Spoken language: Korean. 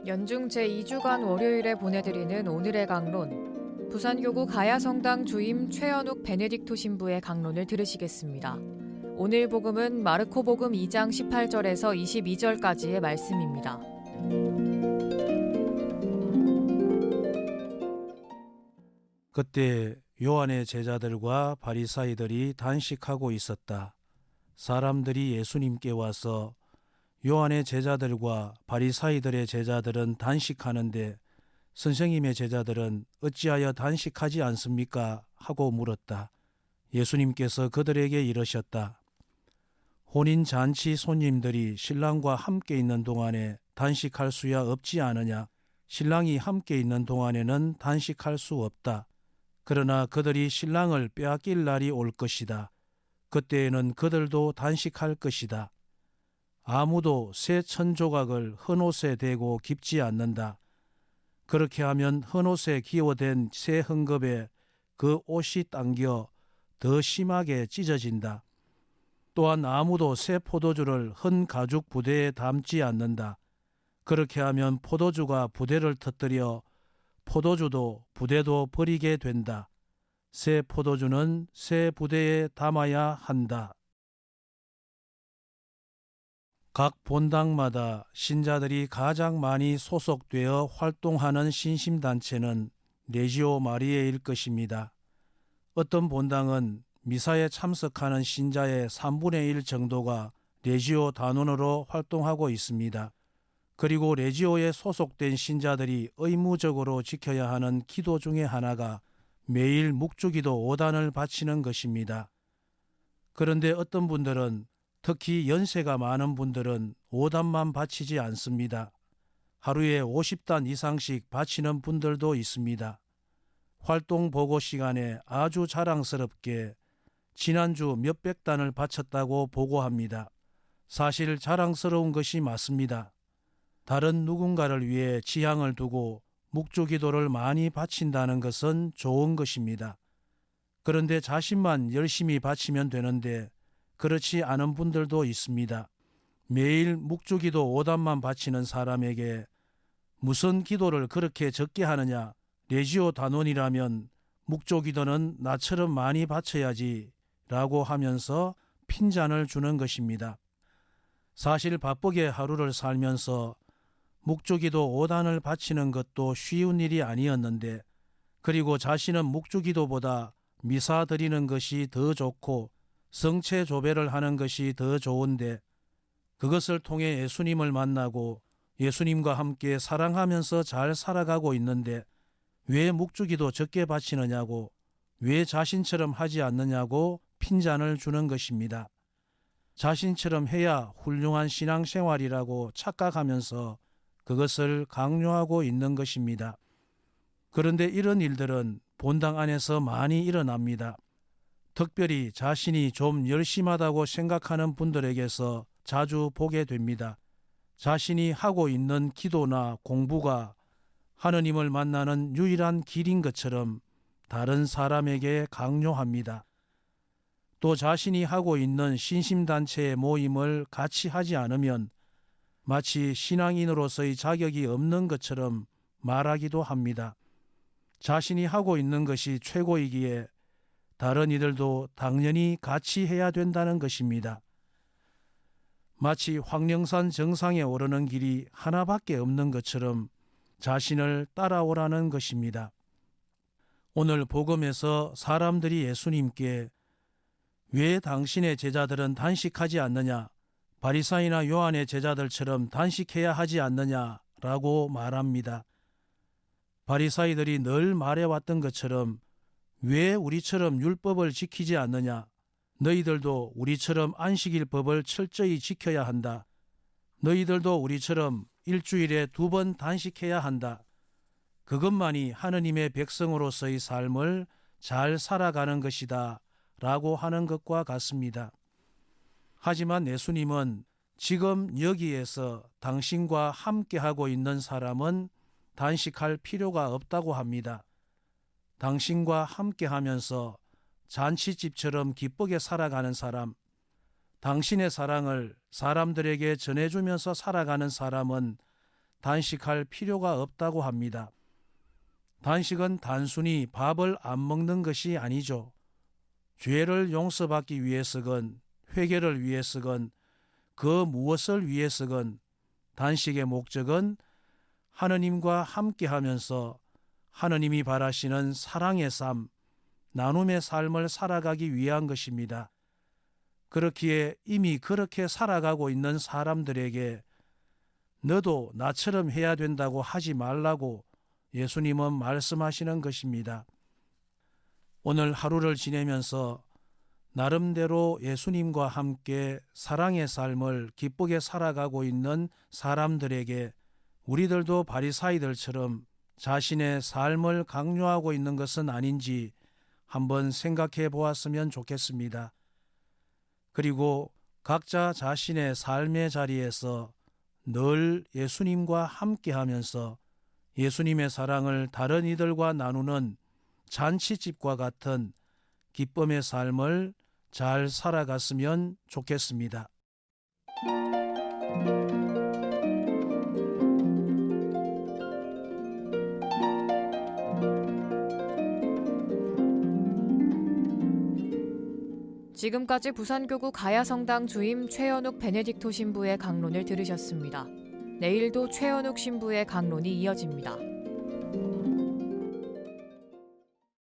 연중 제2주간 월요일에 보내드리는 오늘의 강론. 부산교구 가야성당 주임 최연욱 베네딕토 신부의 강론을 들으시겠습니다. 오늘 복음은 마르코 복음 2장 18절에서 22절까지의 말씀입니다. 그때 요한의 제자들과 바리사이들이 단식하고 있었다. 사람들이 예수님께 와서 요한의 제자들과 바리사이들의 제자들은 단식하는데 선생님의 제자들은 어찌하여 단식하지 않습니까? 하고 물었다. 예수님께서 그들에게 이르셨다. 혼인잔치 손님들이 신랑과 함께 있는 동안에 단식할 수야 없지 않으냐? 신랑이 함께 있는 동안에는 단식할 수 없다. 그러나 그들이 신랑을 빼앗길 날이 올 것이다. 그때에는 그들도 단식할 것이다. 아무도 새 천조각을 헌옷에 대고 깁지 않는다. 그렇게 하면 헌옷에 기워댄 새 헝겊에 그 옷이 당겨 더 심하게 찢어진다. 또한 아무도 새 포도주를 헌 가죽 부대에 담지 않는다. 그렇게 하면 포도주가 부대를 터뜨려 포도주도 부대도 버리게 된다. 새 포도주는 새 부대에 담아야 한다. 각 본당마다 신자들이 가장 많이 소속되어 활동하는 신심단체는 레지오 마리에일 것입니다. 어떤 본당은 미사에 참석하는 신자의 3분의 1 정도가 레지오 단원으로 활동하고 있습니다. 그리고 레지오에 소속된 신자들이 의무적으로 지켜야 하는 기도 중에 하나가 매일 묵주기도 5단을 바치는 것입니다. 그런데 어떤 분들은, 특히 연세가 많은 분들은 5단만 바치지 않습니다. 하루에 50단 이상씩 바치는 분들도 있습니다. 활동 보고 시간에 아주 자랑스럽게 지난주 몇백 단을 바쳤다고 보고합니다. 사실 자랑스러운 것이 맞습니다. 다른 누군가를 위해 지향을 두고 묵주기도를 많이 바친다는 것은 좋은 것입니다. 그런데 자신만 열심히 바치면 되는데 그렇지 않은 분들도 있습니다. 매일 묵주기도 5단만 바치는 사람에게 무슨 기도를 그렇게 적게 하느냐? 레지오 단원이라면 묵주기도는 나처럼 많이 바쳐야지 라고 하면서 핀잔을 주는 것입니다. 사실 바쁘게 하루를 살면서 묵주기도 5단을 바치는 것도 쉬운 일이 아니었는데, 그리고 자신은 묵주기도보다 미사 드리는 것이 더 좋고 성체 조배를 하는 것이 더 좋은데, 그것을 통해 예수님을 만나고 예수님과 함께 사랑하면서 잘 살아가고 있는데 왜 묵주기도 적게 바치느냐고, 왜 자신처럼 하지 않느냐고 핀잔을 주는 것입니다. 자신처럼 해야 훌륭한 신앙생활이라고 착각하면서 그것을 강요하고 있는 것입니다. 그런데 이런 일들은 본당 안에서 많이 일어납니다. 특별히 자신이 좀 열심하다고 생각하는 분들에게서 자주 보게 됩니다. 자신이 하고 있는 기도나 공부가 하느님을 만나는 유일한 길인 것처럼 다른 사람에게 강요합니다. 또 자신이 하고 있는 신심단체의 모임을 같이 하지 않으면 마치 신앙인으로서의 자격이 없는 것처럼 말하기도 합니다. 자신이 하고 있는 것이 최고이기에 다른 이들도 당연히 같이 해야 된다는 것입니다. 마치 황령산 정상에 오르는 길이 하나밖에 없는 것처럼 자신을 따라오라는 것입니다. 오늘 복음에서 사람들이 예수님께 왜 당신의 제자들은 단식하지 않느냐? 바리사이나 요한의 제자들처럼 단식해야 하지 않느냐라고 말합니다. 바리사이들이 늘 말해왔던 것처럼 왜 우리처럼 율법을 지키지 않느냐? 너희들도 우리처럼 안식일법을 철저히 지켜야 한다. 너희들도 우리처럼 일주일에 2번 단식해야 한다. 그것만이 하느님의 백성으로서의 삶을 잘 살아가는 것이다 라고 하는 것과 같습니다. 하지만 예수님은 지금 여기에서 당신과 함께하고 있는 사람은 단식할 필요가 없다고 합니다. 당신과 함께하면서 잔치집처럼 기쁘게 살아가는 사람, 당신의 사랑을 사람들에게 전해주면서 살아가는 사람은 단식할 필요가 없다고 합니다. 단식은 단순히 밥을 안 먹는 것이 아니죠. 죄를 용서받기 위해서건 회개를 위해서건 그 무엇을 위해서건 단식의 목적은 하느님과 함께하면서 하느님이 바라시는 사랑의 삶, 나눔의 삶을 살아가기 위한 것입니다. 그렇기에 이미 그렇게 살아가고 있는 사람들에게 너도 나처럼 해야 된다고 하지 말라고 예수님은 말씀하시는 것입니다. 오늘 하루를 지내면서 나름대로 예수님과 함께 사랑의 삶을 기쁘게 살아가고 있는 사람들에게 우리들도 바리사이들처럼 자신의 삶을 강요하고 있는 것은 아닌지 한번 생각해 보았으면 좋겠습니다. 그리고 각자 자신의 삶의 자리에서 늘 예수님과 함께하면서 예수님의 사랑을 다른 이들과 나누는 잔치집과 같은 기쁨의 삶을 잘 살아갔으면 좋겠습니다. 지금까지 부산교구 가야성당 주임 최연욱 베네딕토 신부의 강론을 들으셨습니다. 내일도 최연욱 신부의 강론이 이어집니다.